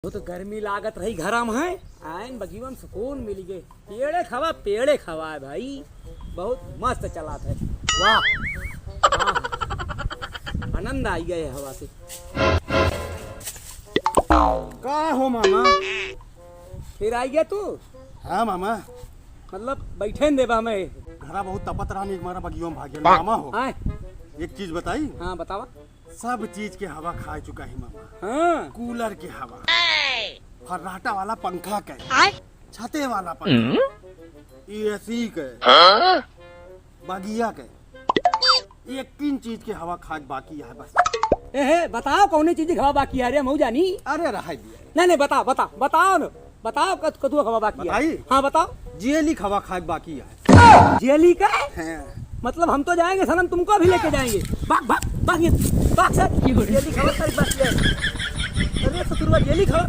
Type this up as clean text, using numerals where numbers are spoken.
वो तो गर्मी लागत रही घरम है आयन बगीवन सुकून मिल गए। पेड़े खवा है भाई, बहुत मस्त चला थे। वाह हाँ, आनंद आई गए हवा से। का हो मामा? फिर आई गया तू? हाँ मामा, मतलब बैठे न देबा हमें। घरा बहुत तपत रहा हमारा बगियों में भाग गया मामा हो। आए एक चीज बताई, हाँ बतावा। सब चीज के हवा खा चुका है मामा। हाँ कूलर के हवा, फर्राटा वाला पंखा के, छते वाला पंखा, एसी के, बगिया के, एक तीन चीज के हवा खा बाकी है बस। ए बताओ कौन चीज हवा बाकी है रे मऊ जानी? अरे रहा दिया। नहीं बताओ न बताओ कदू हवा बाकी है। हाँ बताओ। जेली हवा खा बाकी है। जेली का हाँ। मतलब हम तो जाएंगे सनम, तुमको भी लेके जाएंगे। भाग भाग भाग भाग सर, जेली खबर बाकी है। अरे ससुरवा जेली खबर